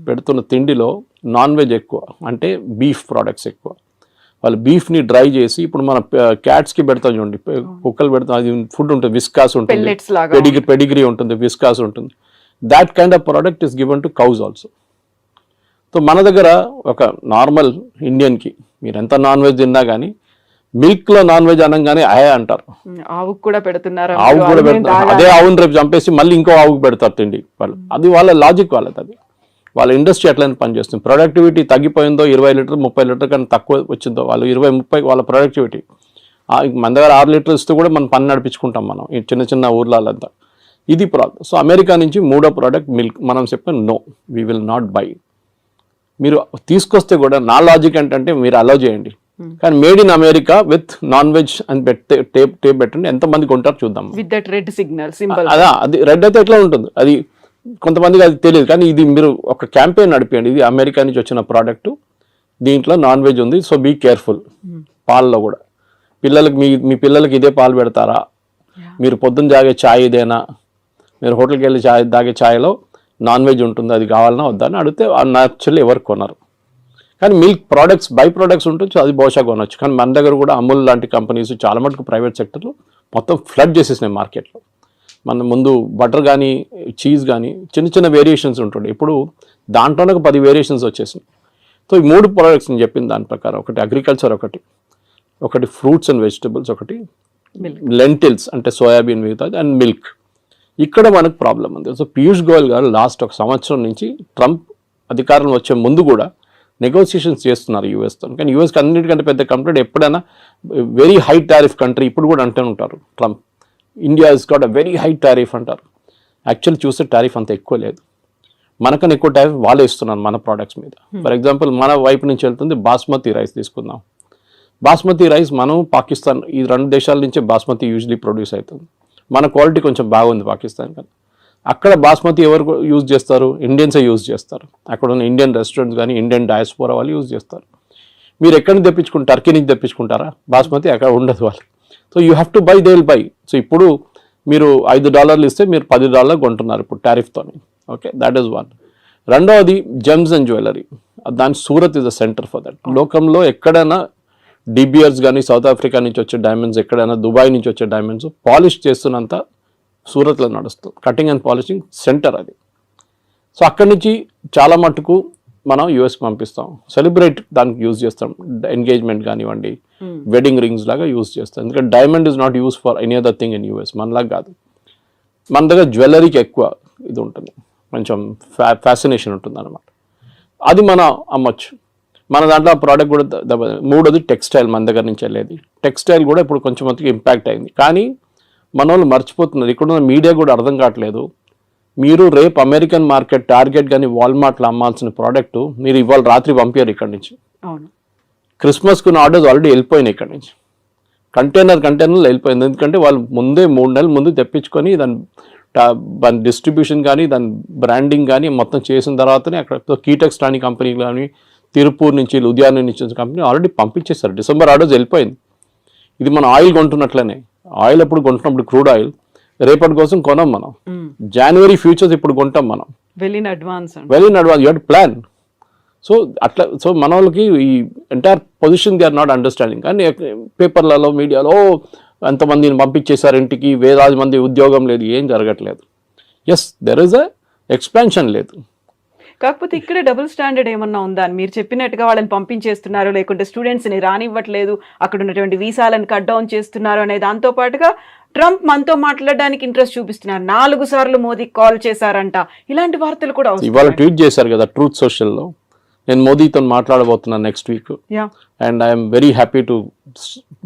పెడుతున్న తిండిలో నాన్ వెజ్ ఎక్కువ, అంటే బీఫ్ ప్రోడక్ట్స్ ఎక్కువ. వాళ్ళు బీఫ్ని డ్రై చేసి, ఇప్పుడు మన క్యాట్స్కి పెడతాం చూడండి, కుక్కలు పెడతాం, అది ఫుడ్ ఉంటుంది, విస్కాస్ ఉంటుంది, పెడిగ్రీ ఉంటుంది, విస్కాస్ ఉంటుంది. That kind of product is given to cows also. So మన దగ్గర ఒక నార్మల్ ఇండియన్కి మీరు ఎంత నాన్ వెజ్ తిన్నా కానీ మిల్క్లో నాన్ వెజ్ అనగానే అయే అంటారు. ఆవుకు కూడా పెడుతున్నారు, అదే ఆవుని రేపు చంపేసి మళ్ళీ ఇంకో ఆవుకు పెడతారు తిండి వాళ్ళు. అది వాళ్ళ లాజిక్ వాళ్ళది, అది వాళ్ళ ఇండస్ట్రీ అట్లనే పనిచేస్తుంది. ప్రొడక్టివిటీ తగ్గిపోయిందో 20 లీటర్ 30 లీటర్ కన్నా తక్కువ వచ్చిందో, వాళ్ళు 20-30 వాళ్ళ ప్రొడక్టివిటీ. మన దగ్గర 6 లీటర్లు ఇస్తూ కూడా మనం పని నడిపించుకుంటాం మనం ఈ చిన్న చిన్న ఊర్లంతా. ఇది ప్రాబ్లం. సో అమెరికా నుంచి మూడో ప్రోడక్ట్ మిల్క్. మనం చెప్పాం no, we will not buy. మీరు తీసుకొస్తే కూడా నా లాజిక్ ఏంటంటే మీరు అలౌ చేయండి, కానీ made in America with non veg అని టేప్ పెట్టండి, ఎంతమంది కొంటారు చూద్దాం. With that red signal symbol. అదా, అది రెడ్ అయితే ఎట్లా ఉంటుంది, అది కొంతమందికి అది తెలియదు. కానీ ఇది మీరు ఒక క్యాంపెయిన్ నడిపేయండి, ఇది అమెరికా నుంచి వచ్చిన ప్రోడక్ట్, దీంట్లో నాన్ వెజ్ ఉంది, సో బీ కేర్ఫుల్. పాలలో కూడా పిల్లలకి మీ పిల్లలకి ఇదే పాలు పెడతారా, మీరు పొద్దున్న తాగే ఛాయ్ ఇదేనా, మీరు హోటల్కి వెళ్ళి తాగే ఛాయ్లో నాన్ వెజ్ ఉంటుంది, అది కావాలన్నా వద్దా అని అడిగితే యాక్చువల్లీ ఎవరు కొనరు. కానీ మిల్క్ ప్రోడక్ట్స్ బై ప్రోడక్ట్స్ ఉంటుంది, అది బహుశా కొనవచ్చు. కానీ మన దగ్గర కూడా అమూల్ లాంటి కంపెనీస్ చాలా మటుకు ప్రైవేట్ సెక్టర్లో మొత్తం ఫ్లడ్ చేసేసినాయి మార్కెట్లో. మన ముందు బటర్ కానీ చీజ్ కానీ చిన్న చిన్న వేరియేషన్స్ ఉంటుండే, ఇప్పుడు దాంట్లోనే ఒక 10 వేరియేషన్స్ వచ్చేసినాయి. సో ఈ 3 ప్రోడక్ట్స్ నేను చెప్పిన దాని ప్రకారం, ఒకటి అగ్రికల్చర్, ఒకటి ఫ్రూట్స్ అండ్ వెజిటబుల్స్, ఒకటి లెంటిల్స్ అంటే సోయాబీన్ మిగతాది, అండ్ మిల్క్. ఇక్కడ మనకు ప్రాబ్లం ఉంది. సో పీయూష్ గోయల్ గారు లాస్ట్ 1 సంవత్సరం నుంచి ట్రంప్ అధికారం వచ్చే ముందు కూడా నెగోసియేషన్స్ చేస్తున్నారు యూఎస్తో. కానీ యూఎస్కి అన్నిటికంటే పెద్ద కంప్లైంట్ ఎప్పుడైనా వెరీ హై టారిఫ్ కంట్రీ, ఇప్పుడు కూడా అంటూ ఉంటారు Trump, India is got a very high tariff అంటారు. యాక్చువల్ చూస్తే టారిఫ్ అంత ఎక్కువ లేదు, మనకన్నా ఎక్కువ టారిఫ్ వాళ్ళే ఇస్తున్నారు మన ప్రోడక్ట్స్ మీద. ఫర్ ఎగ్జాంపుల్ మన వైపు నుంచి వెళ్తుంది బాస్మతి రైస్ తీసుకుందాం. బాస్మతి రైస్ మనం పాకిస్తాన్, ఈ 2 దేశాల నుంచే బాస్మతి యూజువలీ ప్రొడ్యూస్ అవుతుంది. మన క్వాలిటీ కొంచెం బాగుంది పాకిస్తాన్ కానీ. అక్కడ బాస్మతి ఎవరు యూజ్ చేస్తారు, ఇండియన్సే యూజ్ చేస్తారు. అక్కడ ఉన్న ఇండియన్ రెస్టారెంట్స్ కానీ ఇండియన్ డయాస్పోరా వాళ్ళు యూజ్ చేస్తారు. మీరు ఎక్కడి నుంచి తెప్పించుకుంటారు, టర్కీ నుంచి తెప్పించుకుంటారా బాస్మతి, అక్కడ ఉండదు వాళ్ళు. So you have to buy, they will buy. So ఇప్పుడు మీరు $5 ఇస్తే మీరు $10 కొంటున్నారు ఇప్పుడు టారిఫ్తో. Okay, that is one. రెండవది జెమ్స్ అండ్ జ్యువెలరీ, దాని Surat is the centre for that. లోకంలో ఎక్కడైనా డిబియర్స్ కానీ సౌత్ ఆఫ్రికా నుంచి వచ్చే డైమండ్స్, ఎక్కడైనా దుబాయ్ నుంచి వచ్చే డైమండ్స్ పాలిష్ చేస్తున్నంత సూరత్లో నడుస్తుంది. కటింగ్ అండ్ పాలిషింగ్ సెంటర్ అది. సో అక్కడి నుంచి చాలా మటుకు మనం యూఎస్ పంపిస్తాం, సెలబ్రేట్ దానికి యూజ్ చేస్తాం, ఎంగేజ్మెంట్ కానివ్వండి, వెడ్డింగ్ రింగ్స్ లాగా యూజ్ చేస్తాం. ఎందుకంటే diamond is not use for any other thing in US, మనలాగా కాదు. మన దగ్గర జ్యువెలరీకి ఎక్కువ ఇది ఉంటుంది, కొంచెం ఫ్యాసినేషన్ ఉంటుంది అనమాట. అది మనం అమ్మొచ్చు. మన దాంట్లో ఆ ప్రోడక్ట్ కూడా మూడోది టెక్స్టైల్, మన దగ్గర నుంచి వెళ్ళేది టెక్స్టైల్ కూడా ఇప్పుడు కొంచెం మందికి ఇంపాక్ట్ అయింది. కానీ మన వాళ్ళు మర్చిపోతున్నారు, ఇక్కడ మీడియా కూడా అర్థం కావట్లేదు. మీరు రేపు అమెరికన్ మార్కెట్ టార్గెట్ కానీ వాల్మార్ట్లో అమ్మాల్సిన ప్రోడక్ట్ మీరు ఇవాళ రాత్రి పంపారు ఇక్కడి నుంచి. క్రిస్మస్కున్న ఆర్డర్స్ ఆల్రెడీ వెళ్ళిపోయినాయి ఇక్కడి నుంచి, కంటైనర్లు వెళ్ళిపోయింది. ఎందుకంటే వాళ్ళు ముందే 3 నెలల ముందు తెప్పించుకొని దాని డిస్ట్రిబ్యూషన్ కానీ దాని బ్రాండింగ్ కానీ మొత్తం చేసిన తర్వాతనే అక్కడ కీటెక్స్ లాంటి కంపెనీ కానీ తిరుపూర్ నుంచి లుధియానా నుంచి వచ్చిన కంపెనీ ఆల్రెడీ పంపించేస్తారు. డిసెంబర్ ఆర్డర్స్ వెళ్ళిపోయింది. ఇది మనం ఆయిల్ కొంటున్నట్లనే, ఆయిల్ ఎప్పుడు కొంటున్నప్పుడు క్రూడ్ ఆయిల్ రేపటి కోసం కొనం మనం, జనవరి ఫ్యూచర్స్ ఇప్పుడు కొంటాం మనం, well in advance you have to plan. So అట్లా, సో మన వాళ్ళకి ఈ entire position they are not understanding. కానీ పేపర్లలో మీడియాలో ఎంతమందిని పంపించేశారు ఇంటికి, వేలాది మంది ఉద్యోగం లేదు, ఏం జరగట్లేదు. Yes, there is a expansion లేదు. కాకపోతే ఇక్కడ డబుల్ స్టాండర్డ్ ఏమన్నా ఉందా అని మీరు చెప్పినట్టుగా వాళ్ళని పంపించేస్తున్నారు, లేకుంటే స్టూడెంట్స్ని రానివ్వట్లేదు, అక్కడ ఉన్నటువంటి వీసాలను కట్ డౌన్ చేస్తున్నారు అనే దాంతో పాటుగా ట్రంప్ మనతో మాట్లాడడానికి ఇంట్రెస్ట్ చూపిస్తున్నారు. 4 సార్లు మోదీ కాల్ చేశారంట, ఇలాంటి వార్తలు కూడా ఇవాళ ట్వీట్ చేశారు కదా ట్రూత్ సోషల్లో, నేను మోదీతో మాట్లాడబోతున్నాను next week, and I'm very happy to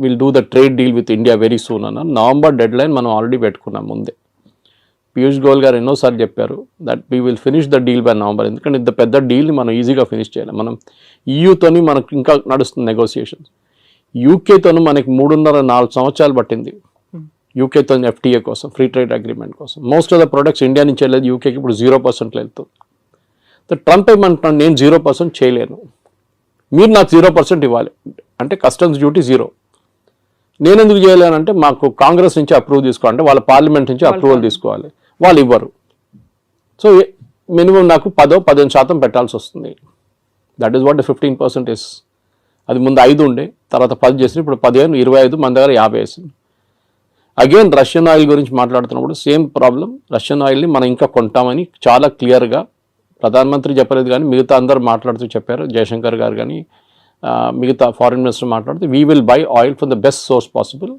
will do the trade deal with India very soon అన్న. నవంబర్ డెడ్ లైన్ మనం ఆల్రెడీ పెట్టుకున్నాం ముందే. పీయూష్ గోయల్ గారు ఎన్నోసార్లు చెప్పారు that we will finish the deal by November. ఎందుకంటే ఇంత పెద్ద డీల్ని మనం ఈజీగా ఫినిష్ చేయాలి. మనం ఈయూతోని మనకు ఇంకా నడుస్తుంది నెగోసియేషన్స్. యూకేతోని మనకి 3.5-4 సంవత్సరాలు పట్టింది యూకేతో ఎఫ్టీఏ కోసం, ఫ్రీ ట్రేడ్ అగ్రిమెంట్ కోసం. Most of the products India నుంచి వెళ్ళేది యూకేకి ఇప్పుడు 0%లో వెళ్తుంది. ట్రంప్ ఏమంటున్నాడు, నేను 0% చేయలేను, మీరు నాకు 0% ఇవ్వాలి అంటే కస్టమ్స్ డ్యూటీ 0. నేను ఎందుకు చేయలేనంటే మాకు కాంగ్రెస్ నుంచి అప్రూవ్ తీసుకోవాలంటే వాళ్ళ పార్లమెంట్ నుంచి అప్రూవల్ తీసుకోవాలి, వాళ్ళు ఇవ్వరు. సో మినిమం నాకు 10-15% పెట్టాల్సి వస్తుంది. That is what 15% is. అది ముందు 5 ఉండే, తర్వాత 10 చేసి ఇప్పుడు 15, 25, మన దగ్గర 50 వేసింది. అగైన్ రష్యన్ ఆయిల్ గురించి మాట్లాడుతున్నప్పుడు సేమ్ ప్రాబ్లం. రష్యన్ ఆయిల్ని మనం ఇంకా కొంటామని చాలా క్లియర్గా ప్రధానమంత్రి చెప్పలేదు, కానీ మిగతా అందరూ మాట్లాడుతూ చెప్పారు. జయశంకర్ గారు కానీ మిగతా ఫారిన్ మినిస్టర్ మాట్లాడుతూ we will buy oil from the best source possible.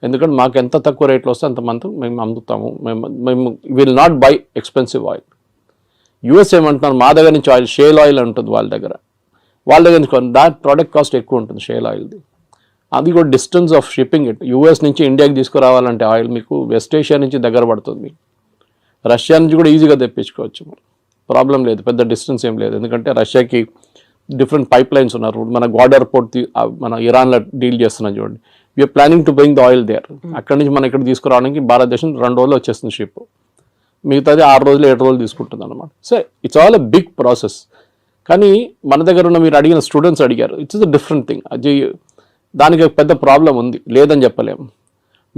ఎందుకంటే మాకు ఎంత తక్కువ రేట్లో వస్తే అంతమంది మేము అమ్ముతాము, మేము will not by expensive oil. US ఏమంటున్నారు, మా దగ్గర నుంచి ఆయిల్ షేల్ ఆయిల్ ఉంటుంది వాళ్ళ దగ్గర నుంచి దాని ప్రోడక్ట్ కాస్ట్ ఎక్కువ ఉంటుంది షేల్ ఆయిల్ది. అది కూడా distance of shipping it. US నుంచి ఇండియాకి తీసుకురావాలంటే ఆయిల్ మీకు వెస్ట్ ఏషియా నుంచి దగ్గర పడుతుంది, రష్యా నుంచి కూడా ఈజీగా తెప్పించుకోవచ్చు, ప్రాబ్లం లేదు, పెద్ద డిస్టెన్స్ ఏం లేదు. ఎందుకంటే రష్యాకి డిఫరెంట్ పైప్ లైన్స్ ఉన్నారు. మన గ్వాడర్ పోర్ట్ మన ఇరాన్లో డీల్ చేస్తున్నాం చూడండి, we are planning to bring the oil there. అక్కడి నుంచి మనం ఇక్కడ తీసుకురావడానికి భారతదేశం 2 రోజులు వచ్చేస్తుంది షిప్, మిగతాది 6 రోజులు 7 రోజులు తీసుకుంటుంది అనమాట. So it's all a big process. కానీ మన దగ్గర ఉన్న మీరు అడిగిన స్టూడెంట్స్ అడిగారు, ఇట్స్ అ డిఫరెంట్ థింగ్. అది దానికి పెద్ద ప్రాబ్లం ఉంది, లేదని చెప్పలేము.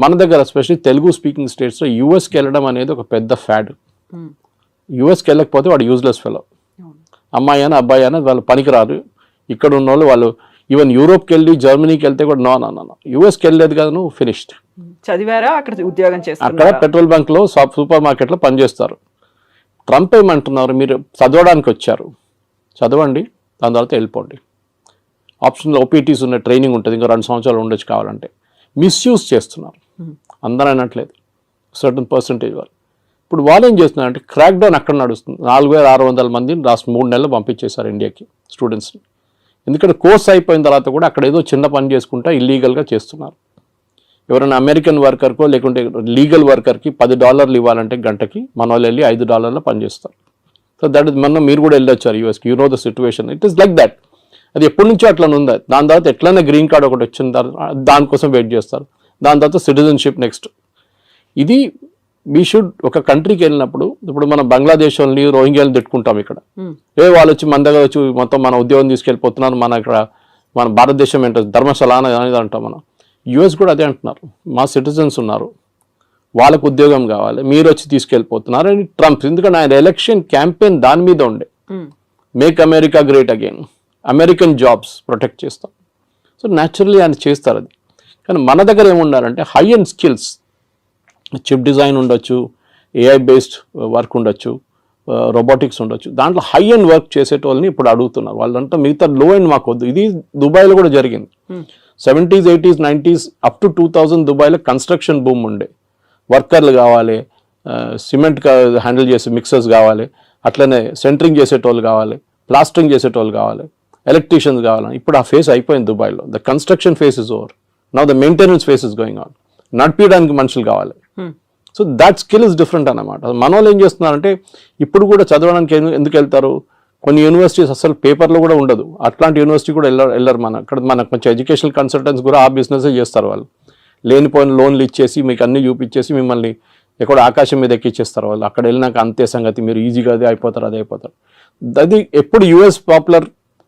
మన దగ్గర ఎస్పెషల్లీ తెలుగు స్పీకింగ్ స్టేట్స్లో యూఎస్కి వెళ్ళడం అనేది ఒక పెద్ద ఫ్యాడ్. యూఎస్కి వెళ్ళకపోతే వాడు యూజ్లెస్ ఫెలో, అమ్మాయి అని అబ్బాయి అని వాళ్ళు పనికిరారు. ఇక్కడ ఉన్న వాళ్ళు ఈవెన్ యూరోప్కి వెళ్ళి జర్మనీకి వెళ్తే కూడా నో యూఎస్కి వెళ్ళలేదు కదా నువ్వు ఫినిష్డ్. చదివారా, అక్కడ ఉద్యోగం చేస్తారు, అక్కడ పెట్రోల్ బంక్లో సూపర్ మార్కెట్లో పనిచేస్తారు. ట్రంప్ ఏమంటున్నారు, మీరు చదవడానికి వచ్చారు, చదవండి, దాని తర్వాత వెళ్ళిపోండి. ఆప్షన్లో ఓపీటీస్ ఉన్న ట్రైనింగ్ ఉంటుంది, ఇంకా 2 సంవత్సరాలు ఉండొచ్చు కావాలంటే. మిస్యూజ్ చేస్తున్నారు, అందరూ అనట్లేదు, సర్టన్ పర్సంటేజ్ వాళ్ళు. ఇప్పుడు వాళ్ళు ఏం చేస్తున్నారంటే క్రాక్ డౌన్ అక్కడ నడుస్తుంది. 4600 మందిని లాస్ట్ 3 నెలలు పంపించేశారు ఇండియాకి స్టూడెంట్స్ని. ఎందుకంటే కోర్స్ అయిపోయిన తర్వాత కూడా అక్కడ ఏదో చిన్న పని చేసుకుంటా ఇల్లీగల్గా చేస్తున్నారు. ఎవరైనా అమెరికన్ వర్కర్కో లేకుంటే లీగల్ వర్కర్కి $10 ఇవ్వాలంటే గంటకి, మన వాళ్ళు వెళ్ళి $5 పనిచేస్తారు. సో దట్ ఇస్ మీరు కూడా వెళ్ళొచ్చారు యూఎస్కి, you know the situation, it is like that. అది ఎప్పటి నుంచో అట్లా ఉందా. దాని తర్వాత ఎట్లయినా గ్రీన్ కార్డ్ ఒకటి వచ్చిన తర్వాత దానికోసం వెయిట్ చేస్తారు, దాని తర్వాత సిటిజన్షిప్ నెక్స్ట్. ఇది వీ షుడ్ ఒక కంట్రీకి వెళ్ళినప్పుడు, ఇప్పుడు మనం బంగ్లాదేశ్ వాళ్ళని రోహింగ్యాలను తిట్టుకుంటాం ఇక్కడ, వాళ్ళు వచ్చి మన దగ్గర వచ్చి మొత్తం మన ఉద్యోగం తీసుకెళ్ళిపోతున్నారు, మన ఇక్కడ మన భారతదేశం ఏంటో ధర్మశాల అనేది అంటాం మనం. యూఎస్ కూడా అదే అంటున్నారు, మా సిటిజన్స్ ఉన్నారు, వాళ్ళకు ఉద్యోగం కావాలి, మీరు వచ్చి తీసుకెళ్ళిపోతున్నారు అని ట్రంప్. ఎందుకంటే ఆయన ఎలక్షన్ క్యాంపెయిన్ దాని మీద ఉండే, make America great again, American jobs protect చేస్తాం. సో న్యాచురల్లీ ఆయన చేస్తారు అది. కానీ మన దగ్గర ఏముండాలంటే high end skills, chip design ఉండొచ్చు, ఏఐ బేస్డ్ వర్క్ ఉండొచ్చు, రోబోటిక్స్ ఉండొచ్చు, దాంట్లో హై అండ్ వర్క్ చేసేటోళ్ళని ఇప్పుడు అడుగుతున్నారు. వాళ్ళంతా మిగతా లో అండ్ మాకు వద్దు. ఇది దుబాయ్లో కూడా జరిగింది. 70s, 80s, 90s up to 2000 దుబాయ్లో కన్స్ట్రక్షన్ బూమ్ ఉండే. వర్కర్లు కావాలి, సిమెంట్ హ్యాండిల్ చేసే మిక్సర్స్ కావాలి, అట్లనే సెంటరింగ్ చేసేటోళ్ళు కావాలి, ప్లాస్టరింగ్ చేసేటోళ్ళు కావాలి, ఎలక్ట్రీషియన్స్ కావాలి. ఇప్పుడు ఆ ఫేస్ అయిపోయింది దుబాయ్లో. The construction face is over, now the maintenance face is going on. నడిపించడానికి మనుషులు కావాలి. So that skill is different అన్నమాట. మన వాళ్ళు ఏం చేస్తున్నారంటే ఇప్పుడు కూడా చదవడానికి ఎందుకు వెళ్తారు, కొన్ని యూనివర్సిటీస్ అసలు పేపర్లో కూడా ఉండదు, అట్లాంటి యూనివర్సిటీ కూడా వెళ్ళరు. మనకు మంచి ఎడ్యుకేషనల్ కన్సల్టెంట్స్ కూడా ఆ బిజినెస్ చేస్తారు. వాళ్ళు లేనిపోయిన లోన్లు ఇచ్చేసి మీకు అన్ని చూపించేసి మిమ్మల్ని ఎక్కడ ఆకాశం మీద ఎక్కిచ్చేస్తారు వాళ్ళు. అక్కడ వెళ్ళినాక అంతే సంగతి, మీరు ఈజీగా అదే అయిపోతారు. అది ఎప్పుడు యూఎస్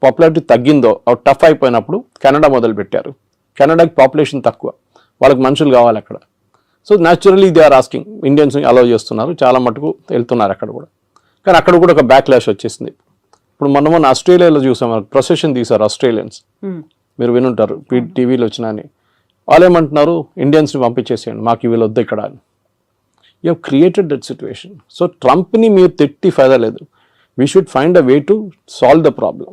పాపులారిటీ తగ్గిందో, టఫ్ అయిపోయినప్పుడు కెనడా మొదలు పెట్టారు. కెనడాకి పాపులేషన్ తక్కువ, వాళ్ళకి మనుషులు కావాలి అక్కడ. So naturally they are asking, ఇండియన్స్ని అలౌ చేస్తున్నారు, చాలా మటుకు వెళ్తున్నారు అక్కడ కూడా. కానీ అక్కడ కూడా ఒక బ్యాక్లాష్ వచ్చేసింది. ఇప్పుడు మొన్న ఆస్ట్రేలియాలో చూసాం, ప్రొసెషన్ తీశారు ఆస్ట్రేలియన్స్, మీరు వినుంటారు, టీవీలో వచ్చినా అని. వాళ్ళు ఏమంటున్నారు, ఇండియన్స్ని పంపించేసేయండి, మాకు వీళ్ళు వద్దు ఇక్కడ అని. You have created that situation. So ట్రంప్ని మీరు తిట్టి ఫైదా లేదు. We should find a way to solve the problem.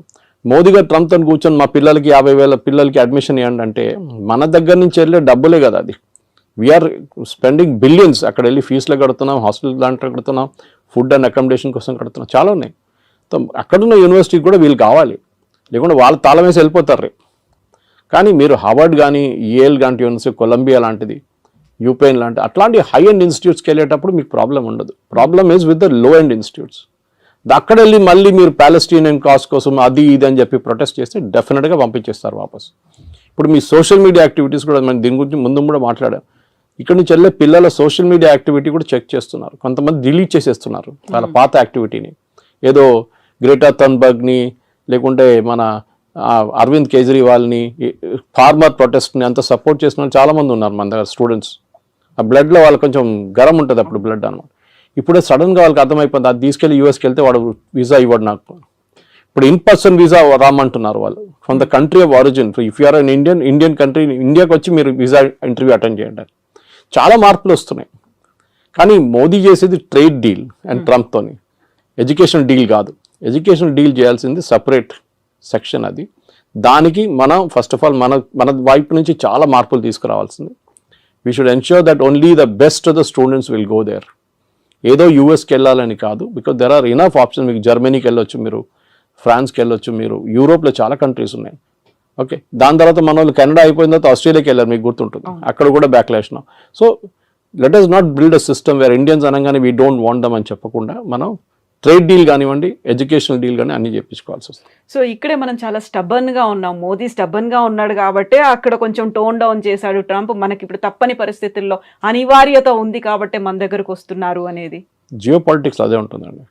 Modi గారు ట్రంప్తో కూర్చొని మా పిల్లలకి 50,000 పిల్లలకి అడ్మిషన్ ఇవ్వండి అంటే మన దగ్గర నుంచి వెళ్ళే డబ్బులే కదా అది. We are spending billions. అక్కడ వెళ్ళి ఫీజులు కడుతున్నాం, హాస్పిటల్ దాంట్లో కడుతున్నాం, ఫుడ్ అండ్ అకామిడేషన్ కోసం కడుతున్నాం, చాలా ఉన్నాయి. అక్కడున్న యూనివర్సిటీకి కూడా వీళ్ళు కావాలి, లేకుంటే వాళ్ళు తాళం వేసి వెళ్ళిపోతారు. కానీ మీరు హార్వర్డ్ కానీ, ఏల్ లాంటి యూనివర్సిటీ, కొలంబియా లాంటిది, యూపెన్ లాంటి అట్లాంటి హై అండ్ ఇన్స్టిట్యూట్స్కి వెళ్ళేటప్పుడు మీకు ప్రాబ్లం ఉండదు. Problem is with the low and institutes. అక్కడ వెళ్ళి మళ్ళీ మీరు ప్యాలెస్టీనియన్ కాజ్ కోసం అది ఇది అని చెప్పి ప్రొటెస్ట్ చేస్తే డెఫినెట్గా పంపించేస్తారు వాపస్. ఇప్పుడు మీ సోషల్ మీడియా యాక్టివిటీస్ కూడా మనం దీని గురించి ముందు కూడా మాట్లాడాం. ఇక్కడ నుంచి వెళ్ళే పిల్లల సోషల్ మీడియా యాక్టివిటీ కూడా చెక్ చేస్తున్నారు. కొంతమంది డిలీట్ చేసేస్తున్నారు వాళ్ళ పాత యాక్టివిటీని. ఏదో గ్రేటా థన్బర్గ్ని లేకుంటే మన అరవింద్ కేజ్రీవాల్ని, ఫార్మర్ ప్రొటెస్ట్ని అంత సపోర్ట్ చేసిన వాళ్ళు చాలామంది ఉన్నారు మన దగ్గర స్టూడెంట్స్. ఆ బ్లడ్లో వాళ్ళకి కొంచెం గరం ఉంటుంది అప్పుడు బ్లడ్ అనమాట. ఇప్పుడే సడన్గా వాళ్ళకి అర్థమైపోయింది, అది తీసుకెళ్ళి యూఎస్కి వెళ్తే వాడు వీసా ఇవ్వడు నాకు. ఇప్పుడు ఇన్ పర్సన్ వీసా రామంటున్నారు వాళ్ళు, from the country of origin. If you are an Indian country, ఇండియాకి వచ్చి మీరు వీసా ఇంటర్వ్యూ అటెండ్ చేయండి. చాలా మార్పులు వస్తున్నాయి. కానీ మోదీ చేసేది ట్రేడ్ డీల్ అండ్ ట్రంప్తోని, ఎడ్యుకేషన్ డీల్ కాదు. ఎడ్యుకేషన్ డీల్ చేయాల్సింది సపరేట్ సెక్షన్ అది. దానికి మనం ఫస్ట్ ఆఫ్ ఆల్ మన వైపు నుంచి చాలా మార్పులు తీసుకురావాల్సింది. We should ensure that only the best of the students will go there. ఏదో యూఎస్కి వెళ్ళాలని కాదు, because there are enough option. మీకు జర్మనీకి వెళ్ళొచ్చు, మీరు ఫ్రాన్స్కి వెళ్ళొచ్చు, మీరు యూరోప్లో చాలా కంట్రీస్ ఉన్నాయి. ఓకే, దాని తర్వాత మన వాళ్ళు కెనడా అయిపోయిన తర్వాత ఆస్ట్రేలియాకి వెళ్ళారు, మీకు గుర్తుంటుంది, అక్కడ కూడా backlash. So let us not build a system wear Indians అనగానే వీ డోంట్ వాంట్ దమ్ అని చెప్పకుండా మనం ట్రేడ్ డీల్ కానివ్వండి, ఎడ్యుకేషనల్ డీల్ కానీ అన్ని చేయించుకోవాల్సి వస్తుంది. సో ఇక్కడే మనం చాలా స్టబర్న్ గా ఉన్నాం. మోదీ స్టబర్న్ గా ఉన్నాడు కాబట్టి అక్కడ కొంచెం టోన్ డౌన్ చేశాడు ట్రంప్. మనకి ఇప్పుడు తప్పని పరిస్థితుల్లో అనివార్యత ఉంది కాబట్టి మన దగ్గరకు వస్తున్నారు అనేది. జియో పాలిటిక్స్ అదే ఉంటుందండి.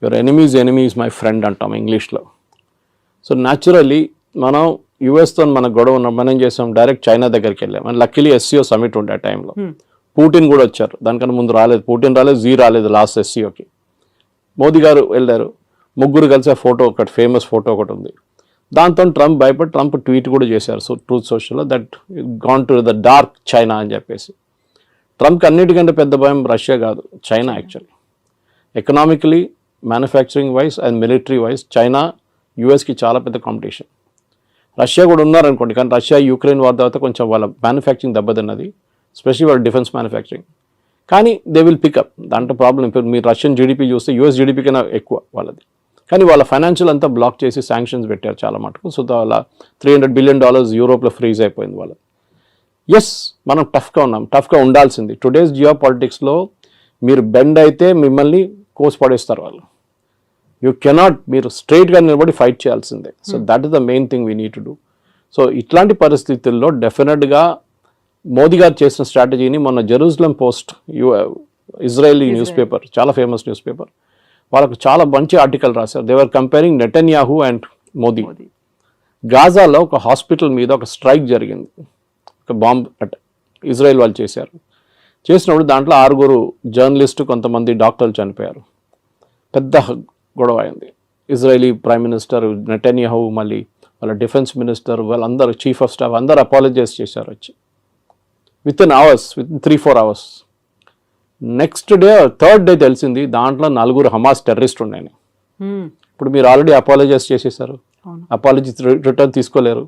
Your enemy is my friend అంటాం ఇంగ్లీష్లో. సో న్యాచురల్లీ మనం యుఎస్తో మన గొడవ ఉన్న మనం ఏం చేసాం, డైరెక్ట్ చైనా దగ్గరికి వెళ్ళాం. అండ్ లక్కీలీ ఎస్సీఓ సమిట్ ఉండే ఆ టైంలో పుటిన్ కూడా వచ్చారు. దానికన్నా ముందు రాలేదు, పుటిన్ రాలేదు, జీ రాలేదు లాస్ట్ ఎస్సీఓకి. మోదీ గారు వెళ్ళారు, ముగ్గురు కలిసి ఫోటో ఒకటి ఫేమస్ ఫోటో ఒకటి ఉంది. దాంతో ట్రంప్ భయపడి ట్రంప్ ట్వీట్ కూడా చేశారు ట్రూత్ సోషల్లో, that gone to the dark China అని చెప్పేసి. ట్రంప్కి అన్నిటికంటే పెద్ద భయం రష్యా కాదు, China. Actually economically, manufacturing wise and military wise China యూఎస్కి చాలా పెద్ద కాంపిటీషన్. రష్యా కూడా ఉన్నారనుకోండి, కానీ రష్యా యుక్రెయిన్ వార్ తర్వాత కొంచెం వాళ్ళ మ్యానుఫ్యాక్చరింగ్ దెబ్బతిన్నది, స్పెషల్లీ వాళ్ళ డిఫెన్స్ మ్యానుఫ్యాక్చరింగ్. కానీ దే విల్ పికప్, దాంట్లో ప్రాబ్లం. ఇప్పుడు మీరు రష్యన్ జీడిపి చూస్తే యూఎస్ జీడిపి కన్నా ఎక్కువ వాళ్ళది. కానీ వాళ్ళ ఫైనాన్షియల్ అంతా బ్లాక్ చేసి శాంక్షన్స్ పెట్టారు చాలా మటుకు. సో వాళ్ళ $300 బిలియన్ యూరోప్లో ఫ్రీజ్ అయిపోయింది వాళ్ళది. ఎస్, మనం టఫ్గా ఉన్నాం, టఫ్గా ఉండాల్సింది. టుడేస్ జియో పాలిటిక్స్లో మీరు బెండ్ అయితే మిమ్మల్ని కోసి వాళ్ళు. యూ కెనాట్, మీరు స్ట్రైట్గా నిలబడి ఫైట్ చేయాల్సిందే. So that is the main thing we need to do. So ఇట్లాంటి పరిస్థితుల్లో డెఫినెట్గా మోదీ గారు చేసిన స్ట్రాటజీని మొన్న Jerusalem post, Israeli newspaper, చాలా ఫేమస్ న్యూస్ పేపర్, వాళ్ళకు చాలా మంచి ఆర్టికల్ రాశారు. They are comparing Netanyahu and Modi. గాజాలో ఒక హాస్పిటల్ మీద ఒక స్ట్రైక్ జరిగింది, ఒక బాంబ్ అటాక్ ఇజ్రాయెల్ వాళ్ళు చేశారు. చేసినప్పుడు దాంట్లో 6 జర్నలిస్టు, కొంతమంది డాక్టర్లు చనిపోయారు. పెద్ద గొడవ అయింది. ఇజ్రాయలీ ప్రైమ్ మినిస్టర్ నెటన్యాహు, మళ్ళీ వాళ్ళ డిఫెన్స్ మినిస్టర్, వాళ్ళందరూ చీఫ్ ఆఫ్ స్టాఫ్ అందరూ అపాలజైజ్ చేశారు వచ్చి. With 3-4 hours. Next day, third day తెలిసింది దాంట్లో 4 హమాస్ టెర్రరిస్ట్ ఉన్నాయని. ఇప్పుడు మీరు ఆల్రెడీ అపాలజైజ్ చేసేసారు, అపాలజీ రిటర్న్ తీసుకోలేరు.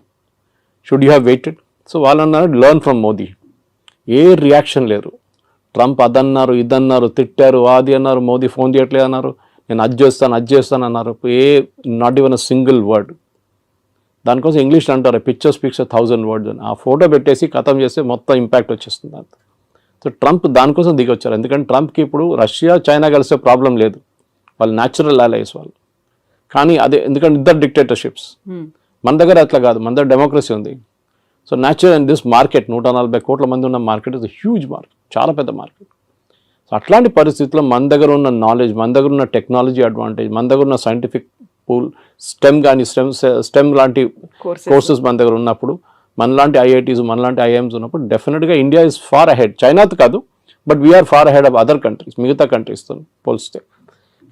Should you have weighted? So వాళ్ళు అన్నారు learn from Modi. A reaction లేరు. ట్రంప్ అదన్నారు, ఇదన్నారు, తిట్టారు, అది అన్నారు, మోదీ ఫోన్ చేయట్లేదు అన్నారు, నేను అది చేస్తాను అన్నారు. Not even a single word. దానికోసం ఇంగ్లీష్లో అంటారు పిక్చర్ స్పీక్స్ 1,000 words అని. ఆ ఫోటో పెట్టేసి ఖతం చేస్తే మొత్తం ఇంపాక్ట్ వచ్చేస్తుంది అంత. సో ట్రంప్ దానికోసం దిగి వచ్చారు. ఎందుకంటే ట్రంప్కి ఇప్పుడు రష్యా చైనా కలిసే ప్రాబ్లం లేదు, వాళ్ళు న్యాచురల్ అలైస్ వాళ్ళు. కానీ అదే ఎందుకంటే ఇద్దరు డిక్టేటర్షిప్స్. మన దగ్గర అట్లా కాదు, మన దగ్గర డెమోక్రసీ ఉంది. So natural and this market 140 కోట్ల మంది ఉన్న మార్కెట్ ఇస్ హ్యూజ్ మార్కెట్, చాలా పెద్ద మార్కెట్. సో అట్లాంటి పరిస్థితుల్లో మన దగ్గర ఉన్న నాలెడ్జ్, మన దగ్గర ఉన్న టెక్నాలజీ అడ్వాంటేజ్, మన దగ్గర ఉన్న సైంటిఫిక్ పూల్, స్టెమ్ కానీ స్టెమ్ లాంటి కోర్సెస్ మన దగ్గర ఉన్నప్పుడు, మనలాంటి ఐఐటీస్, మనలాంటి ఐఐఎమ్స్ ఉన్నప్పుడు డెఫినెట్గా ఇండియా ఇస్ ఫార్ అహెడ్. చైనాతో కాదు, but we are far ahead of other countries, మిగతా కంట్రీస్తో పోలిస్తే.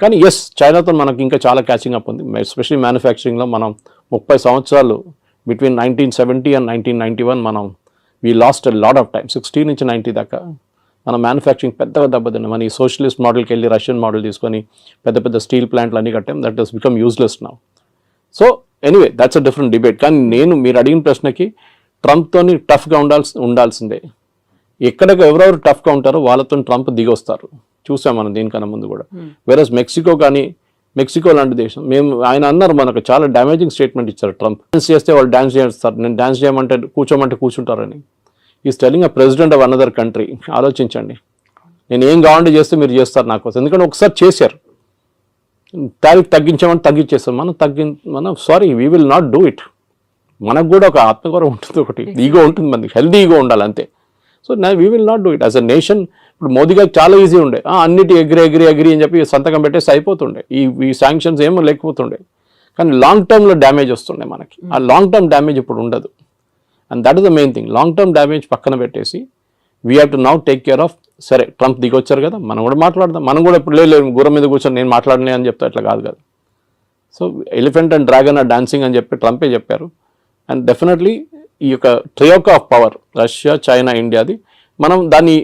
కానీ ఎస్, చైనాతో మనకి ఇంకా చాలా క్యాచింగ్ అప్ ఉంది. ఎస్పెషల్లీ మ్యానుఫ్యాక్చరింగ్లో మనం 30 సంవత్సరాలు బిట్వీన్ 1970 and 1991 మనం we lost a lot of time. 60 నుంచి 90 దాకా మన మ్యానుఫ్యాక్చరింగ్ పెద్దగా దెబ్బతింది. మన ఈ సోషలిస్ట్ మోడల్కి వెళ్ళి రష్యన్ మోడల్ తీసుకొని పెద్ద పెద్ద స్టీల్ ప్లాంట్లు అన్నీ కట్టాం. That has become useless now. So anyway that's a different debate. కానీ మీరు అడిగిన ప్రశ్నకి ట్రంప్తోని టఫ్గా ఉండాల్సిందే. ఎక్కడికి ఎవరెవరు టఫ్గా ఉంటారో వాళ్ళతో ట్రంప్ దిగి వస్తారు. చూసాం మనం దీనికన్నా ముందు కూడా. వేరస్ మెక్సికో లాంటి దేశం, ఆయన అన్నారు, మనకు చాలా డ్యామేజింగ్ స్టేట్మెంట్ ఇచ్చారు ట్రంప్. డాన్స్ చేస్తే వాళ్ళు డాన్స్ చేస్తారు, నేను డాన్స్ చేయమంటే కూర్చోమంటే కూర్చుంటారని. Is telling a president of another country. ఆలోచించండి, నేను ఏం కావాలంటే చేస్తే మీరు చేస్తారు నా కోసం. ఎందుకంటే ఒకసారి చేశారు, టారిఫ్ తగ్గించామని తగ్గించేస్తాం. మనం sorry, we will not do it. మనకు కూడా ఒక ఆత్మగౌరవం ఉంటుంది, ఒకటి ఈగో ఉంటుంది, మనకి హెల్దీ ఈగో ఉండాలి అంతే. So we will not do it as a nation. ఇప్పుడు మోదీ గారికి చాలా ఈజీ ఉండే, అన్నిటి ఎగ్రీ అని చెప్పి సంతకం పెట్టేసి అయిపోతుండే, ఈ శాంక్షన్స్ ఏమో లేకపోతుండే. కానీ లాంగ్ టర్మ్లో డ్యామేజ్ వస్తుండే మనకి. ఆ లాంగ్ టర్మ్ డ్యామేజ్ ఇప్పుడు ఉండదు. And that is the main thing. Long term damage పక్కన పెట్టేసి we have to now take care of. సరే, ట్రంప్ దిగొచ్చారు కదా, మనం కూడా మాట్లాడదాం. మనం కూడా ఇప్పుడు లేదు గుర్రం మీద కూర్చొని నేను మాట్లాడలే అని చెప్తా, అట్లా కాదు కదా. So elephant and dragon are dancing అని చెప్పి ట్రంపే చెప్పారు. అండ్ డెఫినెట్లీ ఈ యొక్క troika of power, Russia, China, ఇండియాది, మనం దాన్ని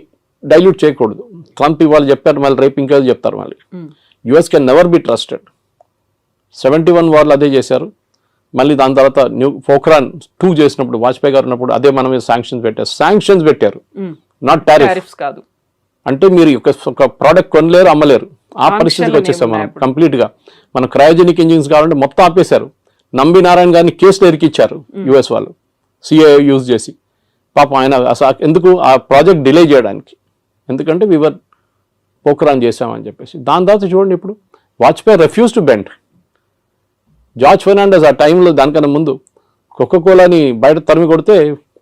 డైల్యూట్ చేయకూడదు. ట్రంప్ ఇవాళ చెప్పారు, మళ్ళీ రేపు ఇంకా చెప్తారు. మళ్ళీ US can never be trusted. 71 వార్లు అదే చేశారు. మళ్ళీ దాని తర్వాత పోఖ్రాన్ 2 చేసినప్పుడు, వాజ్పేయి గారు ఉన్నప్పుడు అదే మన మీద శాంక్షన్స్ పెట్టారు, నాట్ టారిఫ్స్ కాదు. అంటే మీరు ఒక ప్రోడక్ట్ కొనలేరు, అమ్మలేరు, ఆ పరిస్థితికి వచ్చేసాం మనం కంప్లీట్గా. మన క్రయోజెనిక్ ఇంజిన్స్ కావాలంటే మొత్తం ఆపేశారు. నంబి నారాయణ గారిని కేసులు ఇరికిచ్చారు యుఎస్ వాళ్ళు సిఏ యూజ్ చేసి. పాపం ఆయన అసలు ఎందుకు ఆ ప్రాజెక్ట్ డిలే చేయడానికి, ఎందుకంటే వివర్ పోఖ్రాన్ చేసామని చెప్పేసి. దాని తర్వాత చూడండి ఇప్పుడు Vajpayee refuse to bend. George Fernandes ఆ టైంలో దానికన్నా ముందు కోకోకోలాని బయట తరిమి కొడితే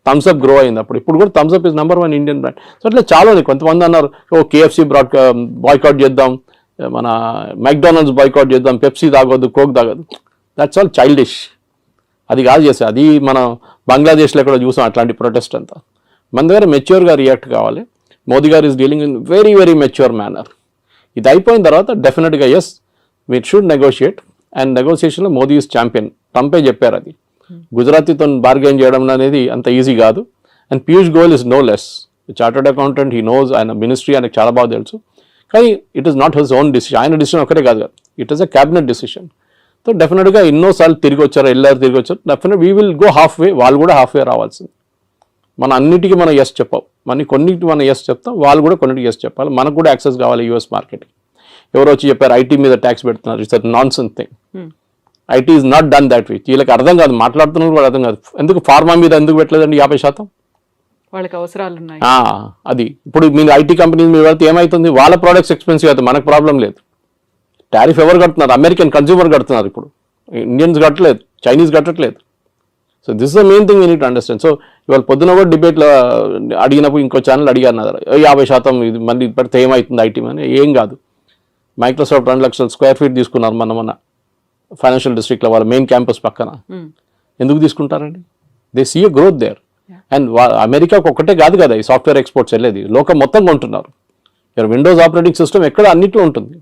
థమ్స్అప్ గ్రో అయింది అప్పుడు. ఇప్పుడు కూడా Thums Up is number 1 Indian brand. So అట్లా చాలా ఉంది. కొంతమంది అన్నారు కేఎఫ్సి బాయ్కాట్ చేద్దాం, మన మెక్డానల్డ్స్ బాయ్కాట్ చేద్దాం, పెప్సీ తాగొద్దు, కోక్ తాగొద్దు. That's all childish. అది కాదు చేస్తే, అది మనం బంగ్లాదేశ్లో కూడా చూసాం అట్లాంటి ప్రొటెస్ట్ అంతా. మన దగ్గర మెచ్యూర్గా రియాక్ట్ కావాలి. మోదీ గారు is dealing in very very mature manner. ఇది అయిపోయిన తర్వాత డెఫినెట్గా yes we should negotiate. And నెగోషియేషన్లో మోదీ ఈజ్ ఛాంపియన్. ట్రంపే చెప్పారు అది. గుజరాతీతో బార్గెన్ చేయడం అనేది అంత ఈజీ కాదు. And Piyush Goyal is no less chartered accountant. He knows, ఆయన మినిస్ట్రీ ఆయనకు చాలా బాగా తెలుసు. కానీ it is not his own decision. ఆయన డిసిషన్ ఒకటే కాదు కదా, it is a cabinet decision. So డెఫినెట్గా ఎన్నోసార్లు తిరిగి వచ్చారు, తిరిగి వచ్చారు. Definite we will go half వే. వాళ్ళు కూడా హాఫ్ వే రావాల్సింది. మన అన్నిటికీ మనం ఎస్ చెప్పాం, కొన్నిటికి మనం ఎస్ చెప్తాం, వాళ్ళు కూడా కొన్నిటికి ఎస్ చెప్పాలి. మనకు కూడా యాక్సెస్ కావాలి యూఎస్ మార్కెట్కి. ఎవరో వచ్చి చెప్పారు ఐటీ మీద ట్యాక్స్ పెడుతున్నారు. It's non sense thing. IT is not done that way. వీళ్ళకి అర్థం కాదు, మాట్లాడుతున్నారు కూడా అర్థం కాదు. ఎందుకు ఫార్మా మీద ఎందుకు పెట్టలేదండి 50%? వాళ్ళకి అవసరాలు ఉన్నాయి. అది ఇప్పుడు మీరు ఐటీ కంపెనీ మీద వెళ్తే ఏమవుతుంది, వాళ్ళ ప్రోడక్ట్స్ ఎక్స్పెన్సివ్ అవుతుంది, మనకు ప్రాబ్లం లేదు. టారిఫ్ ఎవరు కడుతున్నారు? అమెరికన్ కన్జ్యూమర్ కడుతున్నారు. ఇప్పుడు ఇండియన్స్ కట్టలేదు, చైనీస్ కట్టట్లేదు. So this is the main thing we need to understand. సో ఇవాళ పొద్దున కూడా డిబేట్లో అడిగినప్పుడు ఇంకో ఛానల్ అడిగారు, 50% ఇది మళ్ళీ పెడితే ఏమవుతుంది ఐటీ అని. ఏం కాదు. మైక్రోసాఫ్ట్ 2 లక్షల స్క్వేర్ ఫీట్ తీసుకున్నారు మన ఫైనాన్షియల్ డిస్ట్రిక్ట్లో, వాళ్ళ మెయిన్ క్యాంపస్ పక్కన. ఎందుకు తీసుకుంటారండి? They see a growth there. And అమెరికాకు ఒక్కటే కాదు కదా ఈ సాఫ్ట్వేర్ ఎక్స్పోర్ట్స్ వెళ్ళేది, లోకం మొత్తం కొంటున్నారు. విండోస్ ఆపరేటింగ్ సిస్టమ్ ఎక్కడ అన్నిట్లో ఉంటుంది.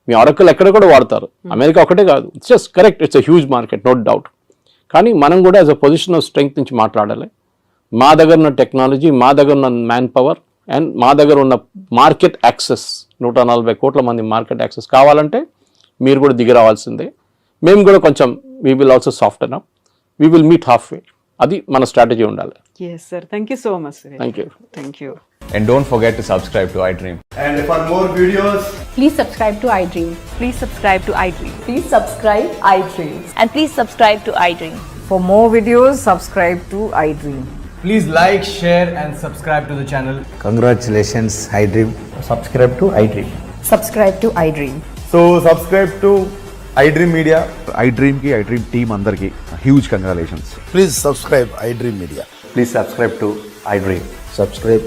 మీ ఆరకల్ ఎక్కడ కూడా వాడతారు. అమెరికా ఒకటే కాదు. It's just correct, it's a huge market, no doubt. కానీ మనం కూడా as a position of strength నుంచి మాట్లాడాలి. మా దగ్గర ఉన్న టెక్నాలజీ, మా దగ్గర ఉన్న మ్యాన్ పవర్ అండ్ మా దగ్గర ఉన్న మార్కెట్ యాక్సెస్, 140 కోట్ల మంది మార్కెట్ యాక్సెస్ కావాలంటే మీరు కూడా దిగి రావాల్సిందే. మేము కూడా కొంచెం we will also soft up, we will meet half వే. అది మన స్ట్రాటజీ ఉండాలి. Yes, sir. Thank you so much, sir. Thank you. Thank you. And don't forget to subscribe to iDream. And for more videos, Please subscribe to iDream. Please subscribe to iDream. Please subscribe iDream. And please subscribe to iDream. For more videos, subscribe to iDream. please like, share and subscribe to the channel. Congratulations, iDream. Subscribe to iDream. Subscribe to iDream. So subscribe to iDream Media. iDream ki iDream team andarki huge congratulations. Please subscribe iDream Media. Please subscribe to iDream. Subscribe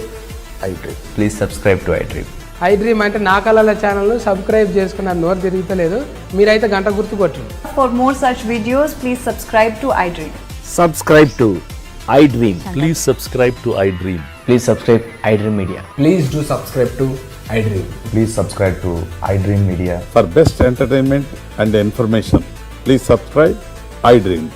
iDream. Please subscribe to iDream. iDream అంటే నా కళల channel subscribe చేసుకున్న నోరు తిరుగుతలేదు, మీరైతే గంట గుర్తు కొట్టండి. For more such videos, please subscribe to iDream. Subscribe to iDream. Please subscribe to iDream. Please subscribe iDream Media. Please do subscribe to iDream. Please subscribe to iDream Media. For best entertainment and information, please subscribe iDream.